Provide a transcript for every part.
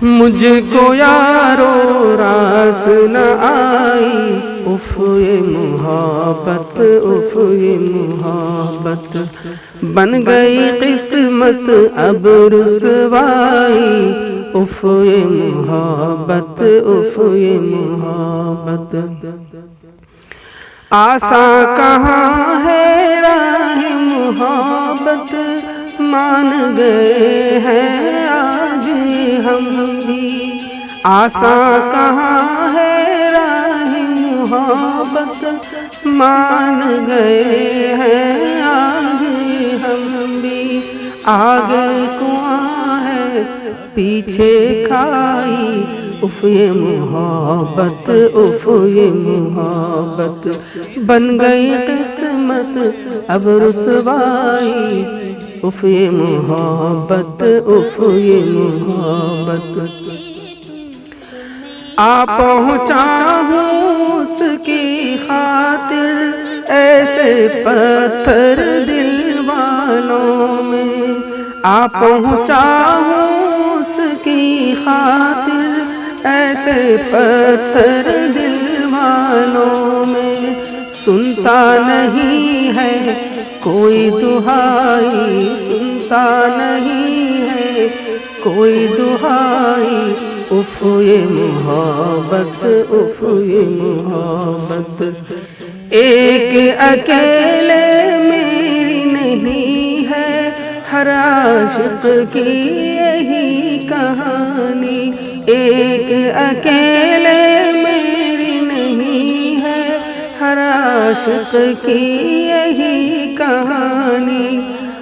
مجھ کو یارو راس نہ آئی، اف یہ محبت، اف یہ محبت، بن گئی قسمت اب رسوائی، اف یہ محبت، اف یہ محبت۔ آساں کہاں ہے راہ محبت، مان گئے ہیں آج ہم بھی۔ آساں کہاں ہے راہ محبت، مان گئے ہیں آج ہم بھی۔ آگے کنواں ہے پیچھے کھائی، اف یہ محبت، اف یہ محبت، بن گئی قسمت اب رسوائی، اف یہ محبت، اف یہ محبت۔ آ پہنچا ہوں اس کی خاطر ایسے پتھر دل والوں میں، آ پہنچا ہوں اس کی خاطر ایسے پتھر دل والوں میں۔ سنتا نہیں ہے کوئی دہائی، سنتا نہیں ہے کوئی دہائی، اف یہ محبت، اف یہ محبت۔ ایک اکیلے میری نہیں ہے ہر عاشق کی یہی کہانی، ایک اکیلے میری نہیں ہے ہر عاشق کی یہی کہانی۔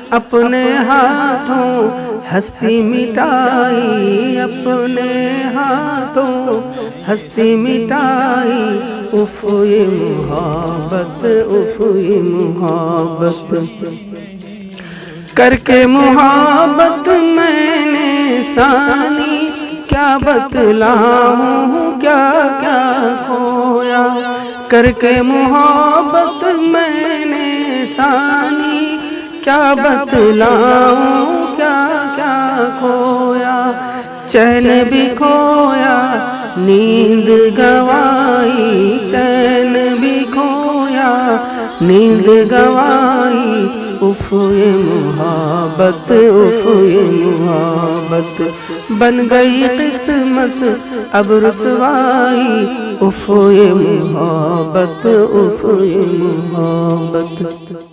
اپنے ہاتھوں ہستی مٹائی، اپنے ہاتھوں ہستی مٹائی، اف یہ محبت، اف یہ محبت۔ کر کے محبت میں نے ثانی، کیا بتلاؤں کیا کیا کھویا۔ کر کے محبت میں نے ثانی، کیا بتلاؤں کیا کیا کھویا۔ چین بھی کھویا نیند گوائی، چین بھی کھویا نیند گوائی، اف یہ محبت، اف یہ محبت، بن گئی قسمت اب رسوائی، اف یہ محبت، اف یہ محبت۔